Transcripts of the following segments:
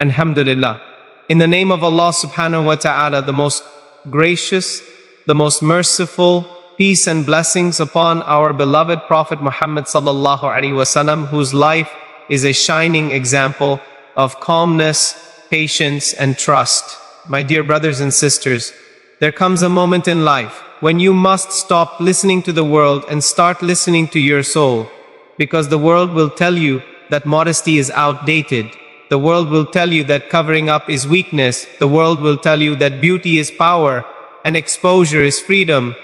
Alhamdulillah. In the name of Allah subhanahu wa ta'ala, the most gracious, the most merciful, peace and blessings upon our beloved Prophet Muhammad sallallahu alaihi wasallam, whose life is a shining example of calmness, patience and trust. My dear brothers and sisters, there comes a moment in life when you must stop listening to the world and start listening to your soul, because the world will tell you that modesty is outdated. The world will tell you that covering up is weakness. The world will tell you that beauty is power and exposure is freedom.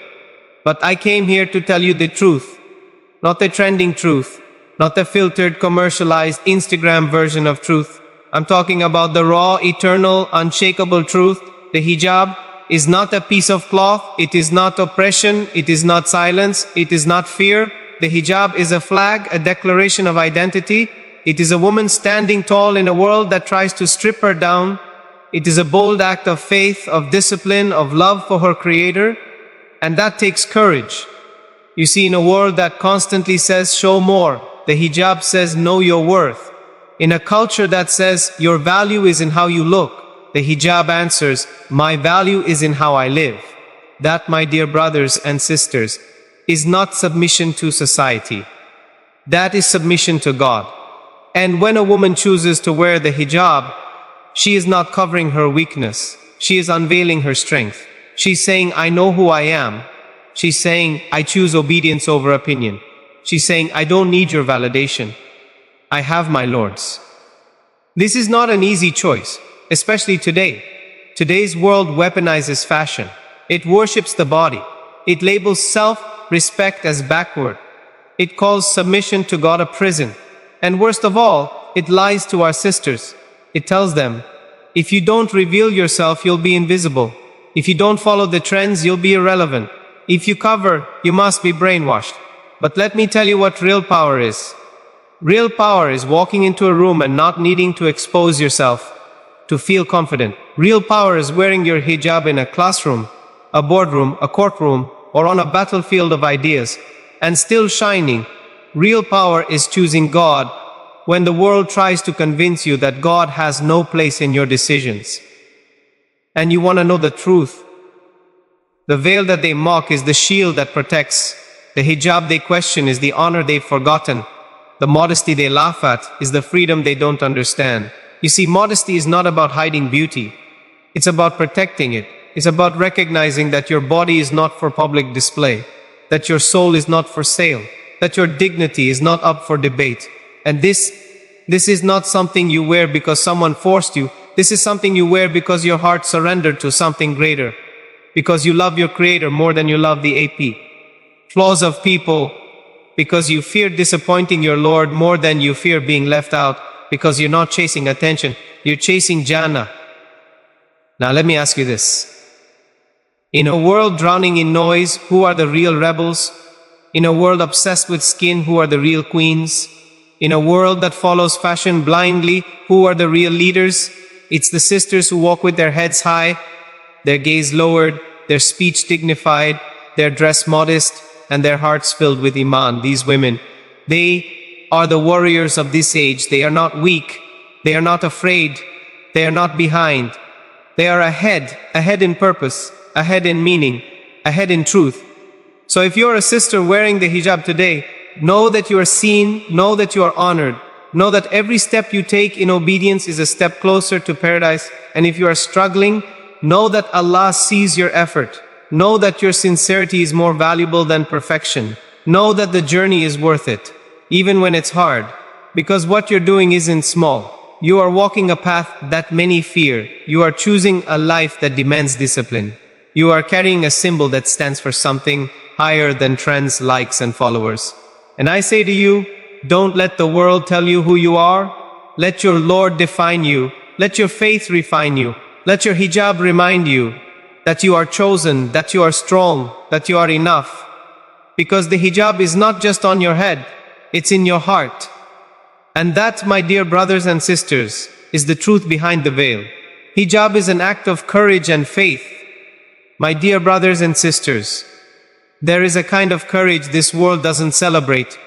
But I came here to tell you the truth, not the trending truth, not the filtered, commercialized Instagram version of truth. I'm talking about the raw, eternal, unshakable truth. The hijab is not a piece of cloth. It is not oppression. It is not silence. It is not fear. The hijab is a flag, a declaration of identity. It is a woman standing tall in a world that tries to strip her down. It is a bold act of faith, of discipline, of love for her Creator. And that takes courage. You see, in a world that constantly says, show more, the hijab says, know your worth. In a culture that says, your value is in how you look, the hijab answers, my value is in how I live. That, my dear brothers and sisters, is not submission to society. That is submission to God. And when a woman chooses to wear the hijab, she is not covering her weakness. She is unveiling her strength. She's saying, I know who I am. She's saying, I choose obedience over opinion. She's saying, I don't need your validation. I have my Lord's. This is not an easy choice, especially today. Today's world weaponizes fashion. It worships the body. It labels self-respect as backward. It calls submission to God a prison. And worst of all, it lies to our sisters. It tells them, if you don't reveal yourself, you'll be invisible. If you don't follow the trends, you'll be irrelevant. If you cover, you must be brainwashed. But let me tell you what real power is. Real power is walking into a room and not needing to expose yourself to feel confident. Real power is wearing your hijab in a classroom, a boardroom, a courtroom, or on a battlefield of ideas, and still shining. Real power is choosing God when the world tries to convince you that God has no place in your decisions. And you want to know the truth. The veil that they mock is the shield that protects. The hijab they question is the honor they've forgotten. The modesty they laugh at is the freedom they don't understand. You see, modesty is not about hiding beauty. It's about protecting it. It's about recognizing that your body is not for public display, that your soul is not for sale, that your dignity is not up for debate. And this is not something you wear because someone forced you. This is something you wear because your heart surrendered to something greater, because you love your Creator more than you love the AP flaws of people, because you fear disappointing your Lord more than you fear being left out, because you're not chasing attention, you're chasing Jannah. Now let me ask you this. In a world drowning in noise, who are the real rebels? In a world obsessed with skin, who are the real queens? In a world that follows fashion blindly, who are the real leaders? It's the sisters who walk with their heads high, their gaze lowered, their speech dignified, their dress modest, and their hearts filled with Iman. These women, they are the warriors of this age. They are not weak. They are not afraid. They are not behind. They are ahead in purpose, ahead in meaning, ahead in truth. So if you're a sister wearing the hijab today, know that you are seen, know that you are honored, know that every step you take in obedience is a step closer to paradise. And if you are struggling, know that Allah sees your effort. Know that your sincerity is more valuable than perfection. Know that the journey is worth it, even when it's hard, because what you're doing isn't small. You are walking a path that many fear. You are choosing a life that demands discipline. You are carrying a symbol that stands for something higher than trends, likes, and followers. And I say to you, don't let the world tell you who you are. Let your Lord define you. Let your faith refine you. Let your hijab remind you that you are chosen, that you are strong, that you are enough. Because the hijab is not just on your head, it's in your heart. And that, my dear brothers and sisters, is the truth behind the veil. Hijab is an act of courage and faith. My dear brothers and sisters, there is a kind of courage this world doesn't celebrate.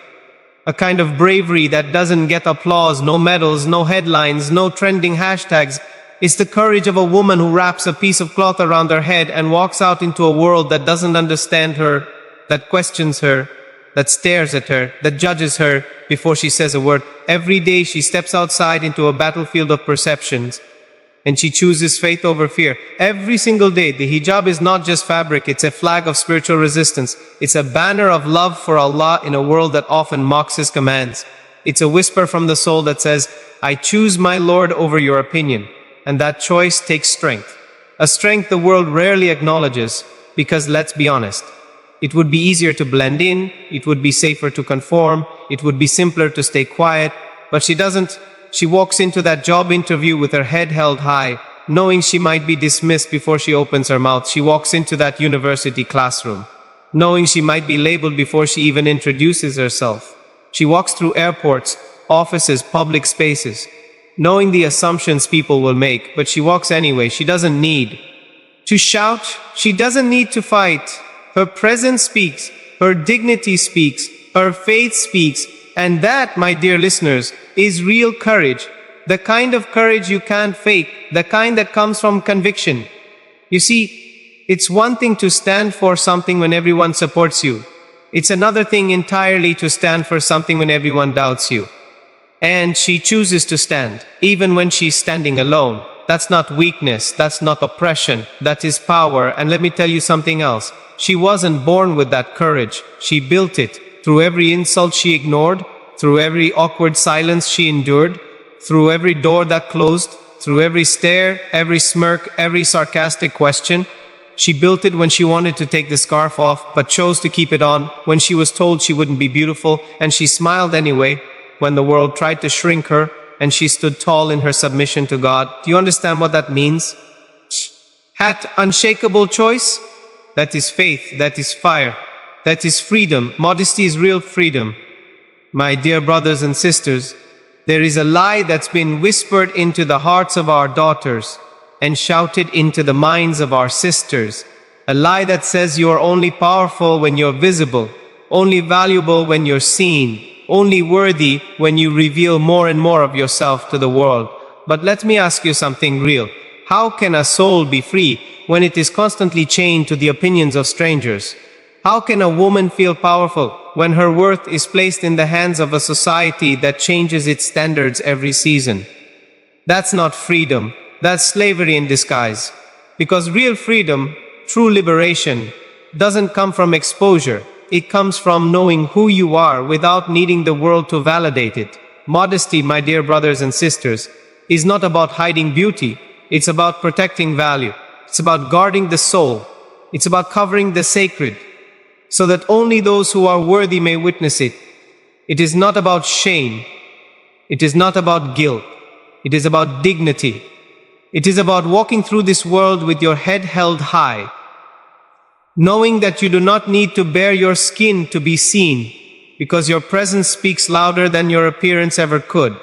a kind of bravery that doesn't get applause, no medals, no headlines, no trending hashtags. It's the courage of a woman who wraps a piece of cloth around her head and walks out into a world that doesn't understand her, that questions her, that stares at her, that judges her before she says a word. Every day she steps outside into a battlefield of perceptions, and she chooses faith over fear. Every single day, the hijab is not just fabric, it's a flag of spiritual resistance. It's a banner of love for Allah in a world that often mocks His commands. It's a whisper from the soul that says, I choose my Lord over your opinion. And that choice takes strength. A strength the world rarely acknowledges, because let's be honest, it would be easier to blend in, it would be safer to conform, it would be simpler to stay quiet, but she doesn't. She walks into that job interview with her head held high, knowing she might be dismissed before she opens her mouth. She walks into that university classroom, knowing she might be labeled before she even introduces herself. She walks through airports, offices, public spaces, knowing the assumptions people will make, but she walks anyway. She doesn't need to shout. She doesn't need to fight. Her presence speaks. Her dignity speaks. Her faith speaks. And that, my dear listeners, is real courage. The kind of courage you can't fake. The kind that comes from conviction. You see, it's one thing to stand for something when everyone supports you. It's another thing entirely to stand for something when everyone doubts you. And she chooses to stand, even when she's standing alone. That's not weakness, that's not oppression, that is power. And let me tell you something else. She wasn't born with that courage. She built it through every insult she ignored, through every awkward silence she endured, through every door that closed, through every stare, every smirk, every sarcastic question. She built it when she wanted to take the scarf off, but chose to keep it on, when she was told she wouldn't be beautiful, and she smiled anyway, when the world tried to shrink her, and she stood tall in her submission to God. Do you understand what that means? That unshakable choice? That is faith, that is fire, that is freedom. Modesty is real freedom. My dear brothers and sisters, there is a lie that's been whispered into the hearts of our daughters and shouted into the minds of our sisters. A lie that says you are only powerful when you're visible, only valuable when you're seen, only worthy when you reveal more and more of yourself to the world. But let me ask you something real. How can a soul be free when it is constantly chained to the opinions of strangers? How can a woman feel powerful when her worth is placed in the hands of a society that changes its standards every season? That's not freedom. That's slavery in disguise. Because real freedom, true liberation, doesn't come from exposure. It comes from knowing who you are without needing the world to validate it. Modesty, my dear brothers and sisters, is not about hiding beauty. It's about protecting value. It's about guarding the soul. It's about covering the sacred, so that only those who are worthy may witness it. It is not about shame. It is not about guilt. It is about dignity. It is about walking through this world with your head held high, knowing that you do not need to bare your skin to be seen, because your presence speaks louder than your appearance ever could.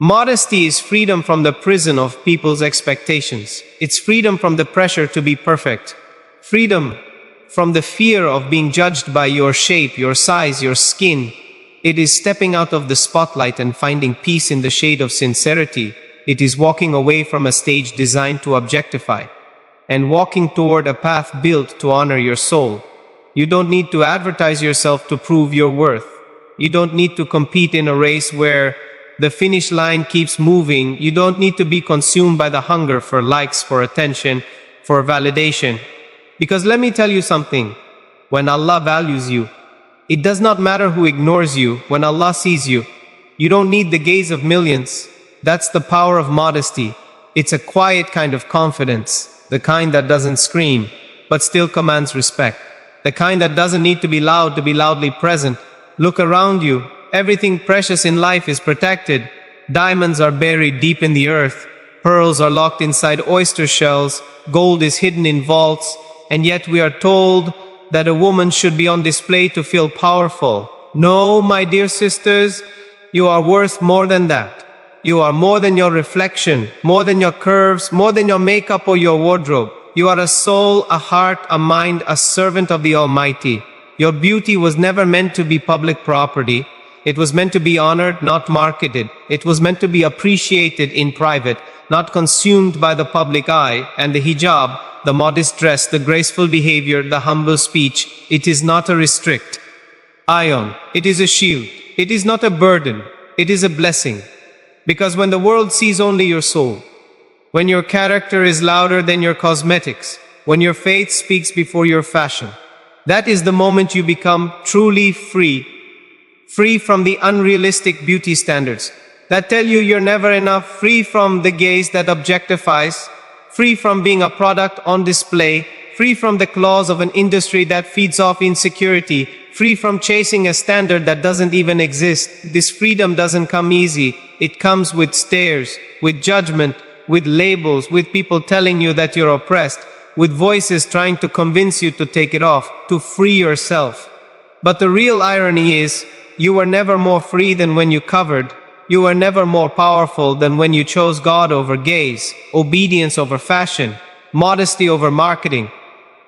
Modesty is freedom from the prison of people's expectations. It's freedom from the pressure to be perfect. Freedom from the fear of being judged by your shape, your size, your skin. It is stepping out of the spotlight and finding peace in the shade of sincerity. It is walking away from a stage designed to objectify, and walking toward a path built to honor your soul. You don't need to advertise yourself to prove your worth. You don't need to compete in a race where the finish line keeps moving. You don't need to be consumed by the hunger for likes, for attention, for validation. Because let me tell you something, when Allah values you, it does not matter who ignores you. When Allah sees you, you don't need the gaze of millions. That's the power of modesty. It's a quiet kind of confidence, the kind that doesn't scream, but still commands respect. The kind that doesn't need to be loud to be loudly present. Look around you. Everything precious in life is protected. Diamonds are buried deep in the earth. Pearls are locked inside oyster shells. Gold is hidden in vaults. And yet we are told that a woman should be on display to feel powerful. No, my dear sisters, you are worth more than that. You are more than your reflection, more than your curves, more than your makeup or your wardrobe. You are a soul, a heart, a mind, a servant of the Almighty. Your beauty was never meant to be public property. It was meant to be honored, not marketed. It was meant to be appreciated in private, not consumed by the public eye. And the hijab, the modest dress, the graceful behavior, the humble speech, it is not a restrict ion. It is a shield. It is not a burden. It is a blessing. Because when the world sees only your soul, when your character is louder than your cosmetics, when your faith speaks before your fashion, that is the moment you become truly free. Free from the unrealistic beauty standards that tell you you're never enough, free from the gaze that objectifies, free from being a product on display, free from the claws of an industry that feeds off insecurity, free from chasing a standard that doesn't even exist. This freedom doesn't come easy. It comes with stares, with judgment, with labels, with people telling you that you're oppressed, with voices trying to convince you to take it off, to free yourself. But the real irony is, you were never more free than when you covered. You were never more powerful than when you chose God over gaze, obedience over fashion, modesty over marketing.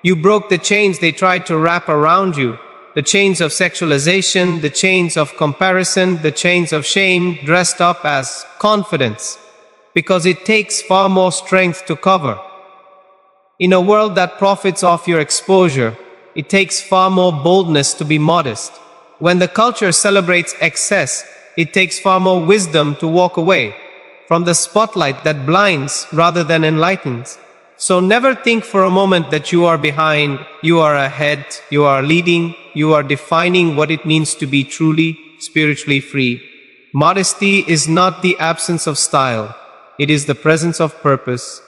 You broke the chains they tried to wrap around you, the chains of sexualization, the chains of comparison, the chains of shame dressed up as confidence, because it takes far more strength to cover. In a world that profits off your exposure, it takes far more boldness to be modest. When the culture celebrates excess, it takes far more wisdom to walk away from the spotlight that blinds rather than enlightens. So never think for a moment that you are behind, you are ahead, you are leading, you are defining what it means to be truly spiritually free. Modesty is not the absence of style. It is the presence of purpose.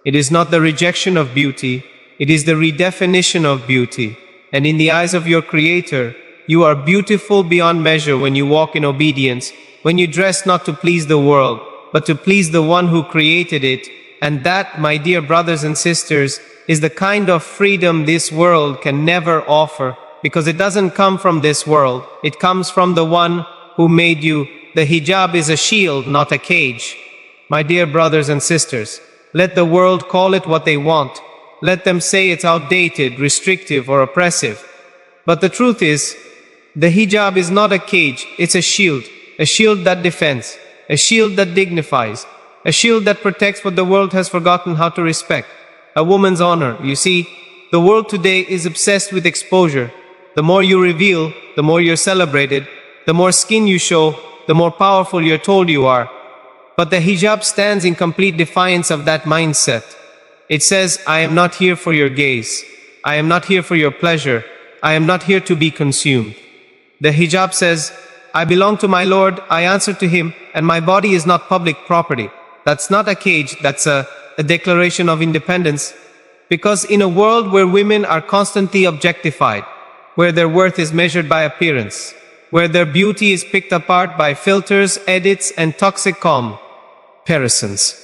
It is not the rejection of beauty. It is the redefinition of beauty. And in the eyes of your Creator, you are beautiful beyond measure when you walk in obedience, when you dress not to please the world, but to please the one who created it. And that, my dear brothers and sisters, is the kind of freedom this world can never offer, because it doesn't come from this world. It comes from the one who made you. The hijab is a shield, not a cage. My dear brothers and sisters, let the world call it what they want. Let them say it's outdated, restrictive, or oppressive. But the truth is, the hijab is not a cage, it's a shield that defends, a shield that dignifies, a shield that protects what the world has forgotten how to respect, a woman's honor. You see, the world today is obsessed with exposure. The more you reveal, the more you're celebrated, the more skin you show, the more powerful you're told you are. But the hijab stands in complete defiance of that mindset. It says, I am not here for your gaze. I am not here for your pleasure. I am not here to be consumed. The hijab says, I belong to my Lord, I answer to Him, and my body is not public property. That's not a cage, that's a declaration of independence. Because in a world where women are constantly objectified, where their worth is measured by appearance, where their beauty is picked apart by filters, edits, and toxic comparisons,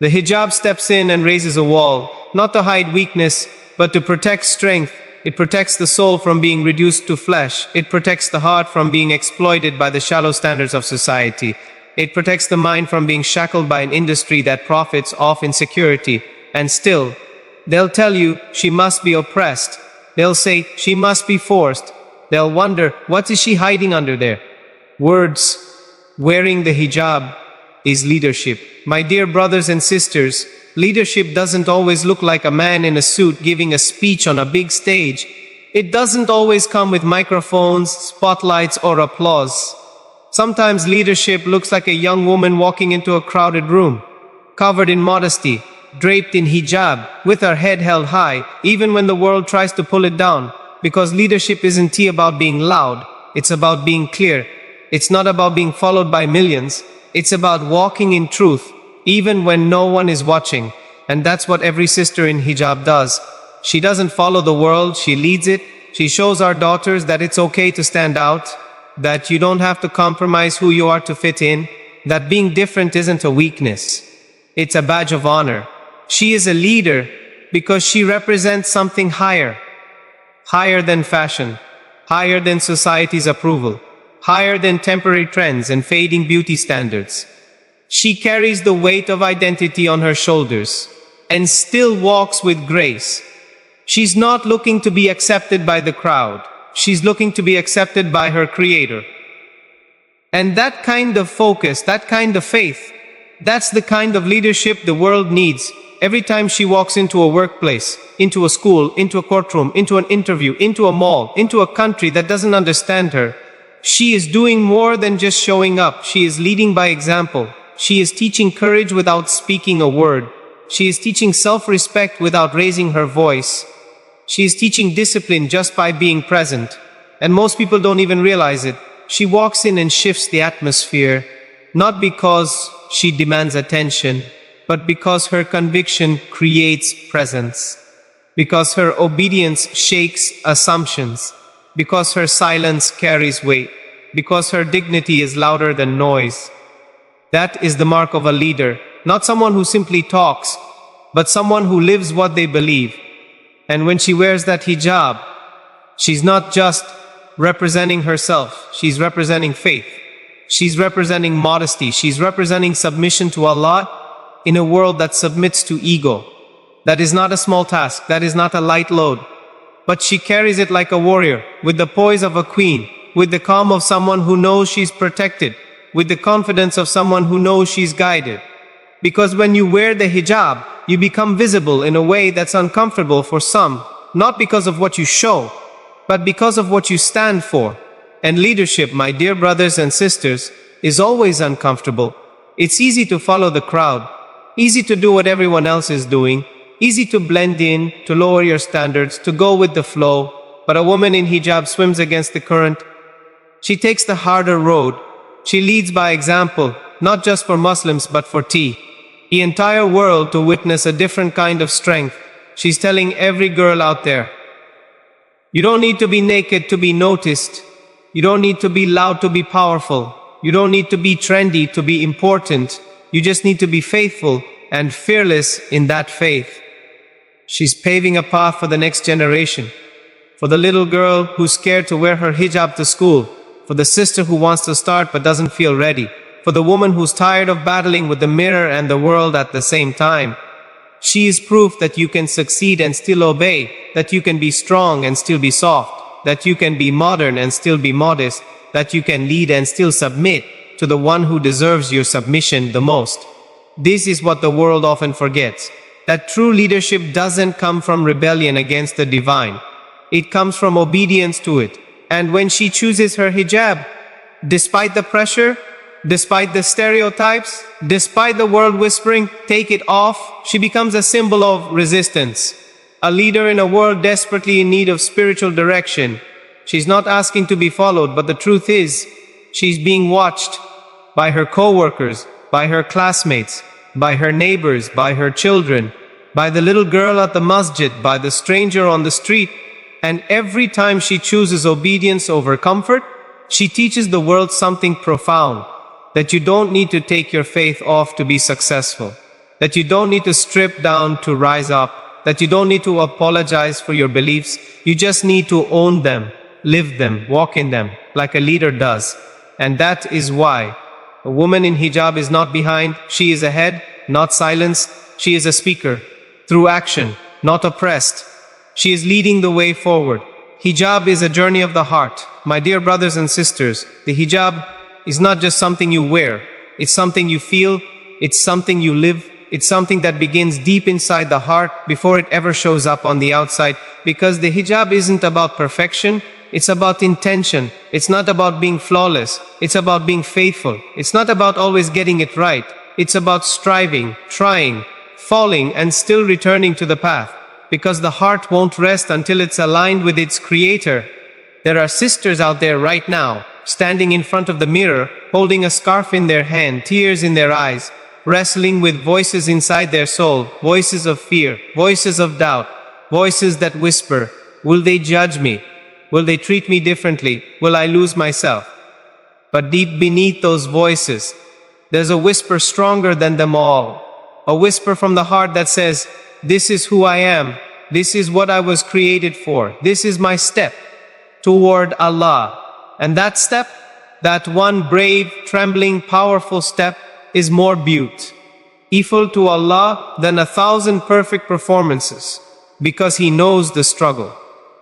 the hijab steps in and raises a wall, not to hide weakness, but to protect strength. It protects the soul from being reduced to flesh. It protects the heart from being exploited by the shallow standards of society. It protects the mind from being shackled by an industry that profits off insecurity. And still, they'll tell you she must be oppressed. They'll say she must be forced. They'll wonder, what is she hiding under there? Words. Wearing the hijab is leadership. My dear brothers and sisters, leadership doesn't always look like a man in a suit giving a speech on a big stage. It doesn't always come with microphones, spotlights, or applause. Sometimes leadership looks like a young woman walking into a crowded room, covered in modesty, draped in hijab, with her head held high, even when the world tries to pull it down. Because leadership isn't about being loud, it's about being clear. It's not about being followed by millions. It's about walking in truth, even when no one is watching. And that's what every sister in hijab does. She doesn't follow the world, she leads it. She shows our daughters that it's okay to stand out, that you don't have to compromise who you are to fit in, that being different isn't a weakness. It's a badge of honor. She is a leader because she represents something higher. Higher than fashion, higher than society's approval, higher than temporary trends and fading beauty standards. She carries the weight of identity on her shoulders and still walks with grace. She's not looking to be accepted by the crowd. She's looking to be accepted by her Creator. And that kind of focus, that kind of faith, that's the kind of leadership the world needs. Every time she walks into a workplace, into a school, into a courtroom, into an interview, into a mall, into a country that doesn't understand her, she is doing more than just showing up. She is leading by example. She is teaching courage without speaking a word. She is teaching self-respect without raising her voice. She is teaching discipline just by being present. And most people don't even realize it. She walks in and shifts the atmosphere, not because she demands attention, but because her conviction creates presence. Because her obedience shakes assumptions. Because her silence carries weight. Because her dignity is louder than noise. That is the mark of a leader, not someone who simply talks, but someone who lives what they believe. And when she wears that hijab, she's not just representing herself, she's representing faith. She's representing modesty, she's representing submission to Allah in a world that submits to ego. That is not a small task, that is not a light load. But she carries it like a warrior, with the poise of a queen, with the calm of someone who knows she's protected, with the confidence of someone who knows she's guided. Because when you wear the hijab, you become visible in a way that's uncomfortable for some, not because of what you show, but because of what you stand for. And leadership, my dear brothers and sisters, is always uncomfortable. It's easy to follow the crowd, easy to do what everyone else is doing, easy to blend in, to lower your standards, to go with the flow. But a woman in hijab swims against the current. She takes the harder road. She leads by example, not just for Muslims but for the entire world to witness a different kind of strength. She's telling every girl out there, you don't need to be naked to be noticed. You don't need to be loud to be powerful. You don't need to be trendy to be important. You just need to be faithful and fearless in that faith. She's paving a path for the next generation. For the little girl who's scared to wear her hijab to school. For the sister who wants to start but doesn't feel ready. For the woman who's tired of battling with the mirror and the world at the same time. She is proof that you can succeed and still obey, that you can be strong and still be soft, that you can be modern and still be modest, that you can lead and still submit to the one who deserves your submission the most. This is what the world often forgets, that true leadership doesn't come from rebellion against the divine. It comes from obedience to it. And when she chooses her hijab, despite the pressure, despite the stereotypes, despite the world whispering, take it off, she becomes a symbol of resistance. A leader in a world desperately in need of spiritual direction. She's not asking to be followed, but the truth is, she's being watched by her co-workers, by her classmates, by her neighbors, by her children, by the little girl at the masjid, by the stranger on the street. And every time she chooses obedience over comfort, she teaches the world something profound. That you don't need to take your faith off to be successful. That you don't need to strip down to rise up. That you don't need to apologize for your beliefs. You just need to own them, live them, walk in them, like a leader does. And that is why a woman in hijab is not behind, she is ahead, not silenced, she is a speaker. Through action, not oppressed. She is leading the way forward. Hijab is a journey of the heart. My dear brothers and sisters, the hijab is not just something you wear. It's something you feel, it's something you live, it's something that begins deep inside the heart before it ever shows up on the outside. Because the hijab isn't about perfection, it's about intention. It's not about being flawless, it's about being faithful. It's not about always getting it right. It's about striving, trying, falling, and still returning to the path. Because the heart won't rest until it's aligned with its creator. There are sisters out there right now, standing in front of the mirror, holding a scarf in their hand, tears in their eyes, wrestling with voices inside their soul, voices of fear, voices of doubt, voices that whisper, will they judge me? Will they treat me differently? Will I lose myself? But deep beneath those voices, there's a whisper stronger than them all. A whisper from the heart that says, this is who I am. This is what I was created for. This is my step toward Allah. And that step, that one brave, trembling, powerful step, is more beautiful to Allah than 1,000 perfect performances. Because He knows the struggle.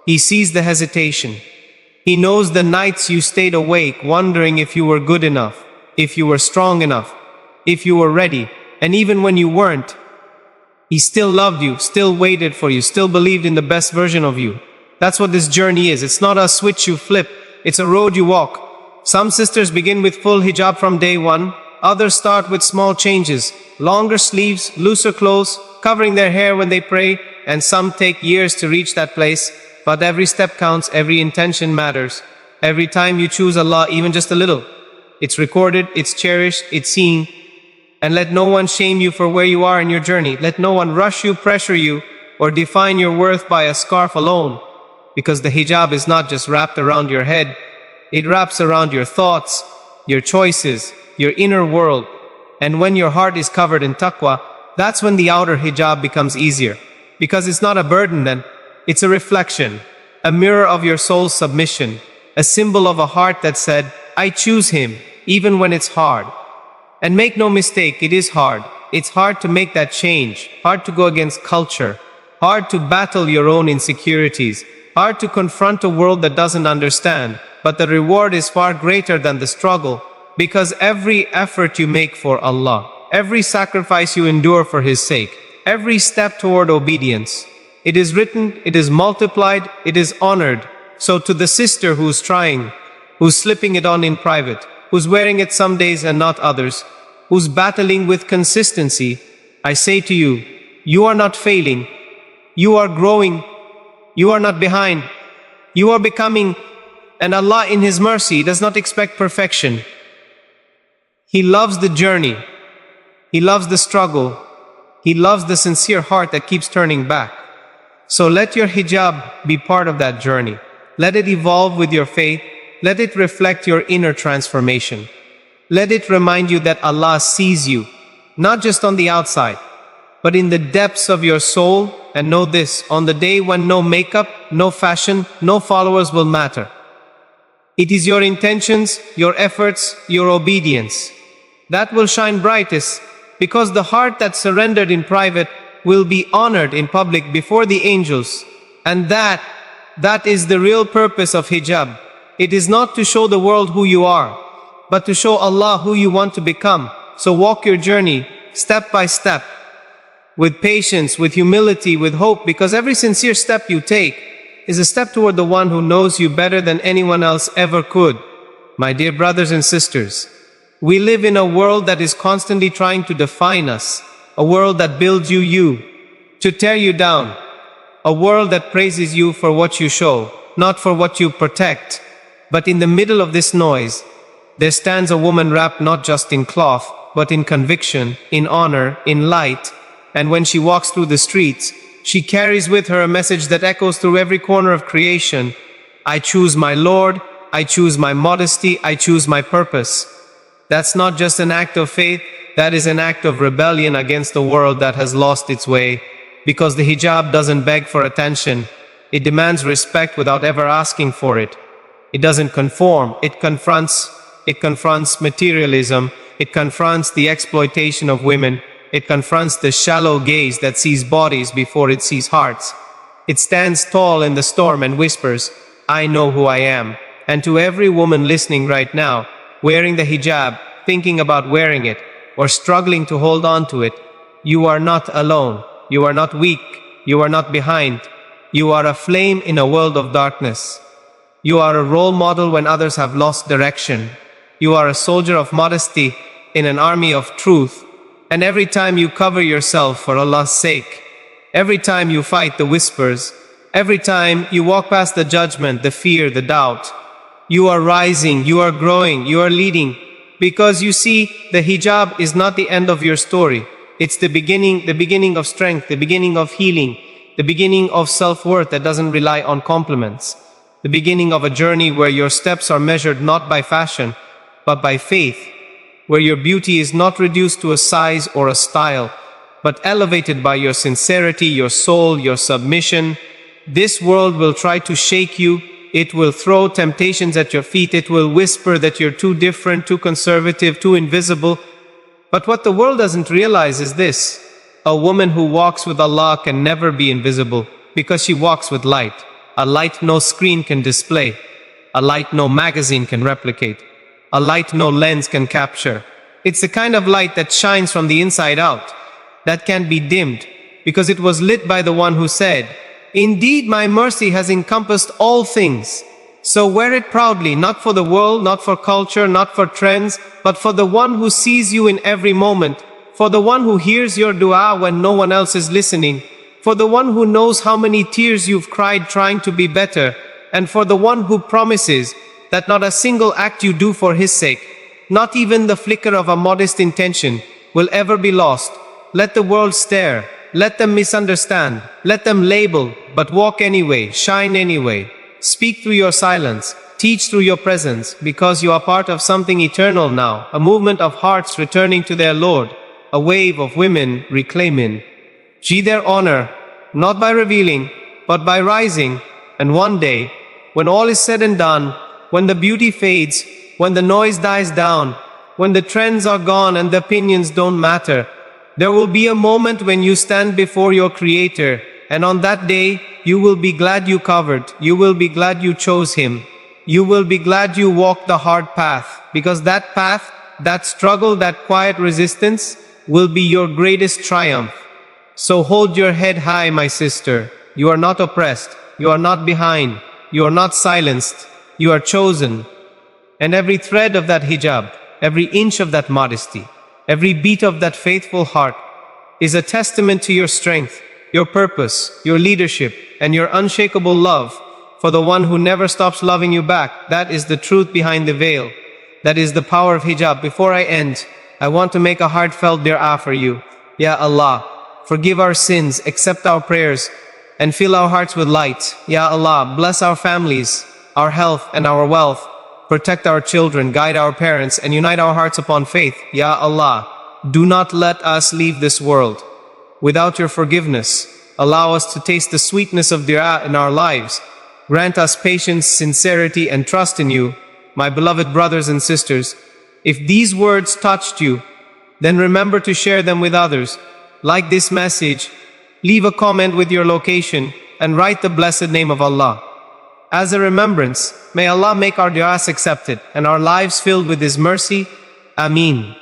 He sees the hesitation. He knows the nights you stayed awake, wondering if you were good enough, if you were strong enough, if you were ready. And even when you weren't, He still loved you, still waited for you, still believed in the best version of you. That's what this journey is. It's not a switch you flip. It's a road you walk. Some sisters begin with full hijab from day one. Others start with small changes, longer sleeves, looser clothes, covering their hair when they pray, and some take years to reach that place. But every step counts, every intention matters. Every time you choose Allah, even just a little, it's recorded, it's cherished, it's seen. And let no one shame you for where you are in your journey. Let no one rush you, pressure you, or define your worth by a scarf alone. Because the hijab is not just wrapped around your head, it wraps around your thoughts, your choices, your inner world. And when your heart is covered in taqwa, that's when the outer hijab becomes easier. Because it's not a burden then, it's a reflection, a mirror of your soul's submission, a symbol of a heart that said, I choose Him, even when it's hard. And make no mistake, it is hard. It's hard to make that change, hard to go against culture, hard to battle your own insecurities, hard to confront a world that doesn't understand. But the reward is far greater than the struggle, because every effort you make for Allah, every sacrifice you endure for His sake, every step toward obedience, it is written, it is multiplied, it is honored. So to the sister who's trying, who's slipping it on in private, who's wearing it some days and not others, who's battling with consistency, I say to you, you are not failing, you are growing, you are not behind, you are becoming, and Allah in His mercy does not expect perfection. He loves the journey, He loves the struggle, He loves the sincere heart that keeps turning back. So let your hijab be part of that journey. Let it evolve with your faith. Let it reflect your inner transformation. Let it remind you that Allah sees you, not just on the outside, but in the depths of your soul. And know this, on the day when no makeup, no fashion, no followers will matter. It is your intentions, your efforts, your obedience that will shine brightest, because the heart that surrendered in private will be honored in public before the angels. And that is the real purpose of hijab. It is not to show the world who you are, but to show Allah who you want to become. So walk your journey step by step, with patience, with humility, with hope, because every sincere step you take is a step toward the one who knows you better than anyone else ever could. My dear brothers and sisters, we live in a world that is constantly trying to define us, a world that builds you, to tear you down, a world that praises you for what you show, not for what you protect. But in the middle of this noise, there stands a woman wrapped not just in cloth, but in conviction, in honor, in light. And when she walks through the streets, she carries with her a message that echoes through every corner of creation. I choose my Lord, I choose my modesty, I choose my purpose. That's not just an act of faith, that is an act of rebellion against the world that has lost its way. Because the hijab doesn't beg for attention, it demands respect without ever asking for it. It doesn't conform, it confronts materialism, it confronts the exploitation of women, it confronts the shallow gaze that sees bodies before it sees hearts. It stands tall in the storm and whispers, I know who I am. And to every woman listening right now, wearing the hijab, thinking about wearing it, or struggling to hold on to it, you are not alone, you are not weak, you are not behind. You are a flame in a world of darkness. You are a role model when others have lost direction. You are a soldier of modesty in an army of truth. And every time you cover yourself for Allah's sake, every time you fight the whispers, every time you walk past the judgment, the fear, the doubt, you are rising, you are growing, you are leading. Because you see, the hijab is not the end of your story. It's the beginning of strength, the beginning of healing, the beginning of self-worth that doesn't rely on compliments, the beginning of a journey where your steps are measured not by fashion, but by faith, where your beauty is not reduced to a size or a style, but elevated by your sincerity, your soul, your submission. This world will try to shake you. It will throw temptations at your feet. It will whisper that you're too different, too conservative, too invisible. But what the world doesn't realize is this: a woman who walks with Allah can never be invisible, because she walks with light, a light no screen can display. a light no magazine can replicate, a light no lens can capture. It's the kind of light that shines from the inside out, that can't be dimmed, because it was lit by the one who said, "Indeed, my mercy has encompassed all things." So wear it proudly, not for the world, not for culture, not for trends, but for the one who sees you in every moment, for the one who hears your dua when no one else is listening, for the one who knows how many tears you've cried trying to be better, and for the one who promises that not a single act you do for his sake, not even the flicker of a modest intention, will ever be lost. Let the world stare, let them misunderstand, let them label, but walk anyway, shine anyway. Speak through your silence, teach through your presence, because you are part of something eternal now, a movement of hearts returning to their Lord, a wave of women reclaiming their honor, not by revealing, but by rising. And one day, when all is said and done, when the beauty fades, when the noise dies down, when the trends are gone and the opinions don't matter, there will be a moment when you stand before your Creator, and on that day, you will be glad you covered, you will be glad you chose Him, you will be glad you walked the hard path, because that path, that struggle, that quiet resistance, will be your greatest triumph. So hold your head high, my sister. You are not oppressed, you are not behind, you are not silenced, you are chosen. And every thread of that hijab, every inch of that modesty, every beat of that faithful heart is a testament to your strength, your purpose, your leadership, and your unshakable love for the one who never stops loving you back. That is the truth behind the veil. That is the power of hijab. Before I end, I want to make a heartfelt dua for you. Ya Allah, forgive our sins, accept our prayers, and fill our hearts with light. Ya Allah, bless our families, our health, and our wealth. Protect our children, guide our parents, and unite our hearts upon faith. Ya Allah, do not let us leave this world without your forgiveness. Allow us to taste the sweetness of dua in our lives. Grant us patience, sincerity, and trust in you. My beloved brothers and sisters, if these words touched you, then remember to share them with others. Like this message, leave a comment with your location, and write the blessed name of Allah. As a remembrance, may Allah make our du'as accepted and our lives filled with His mercy. Ameen.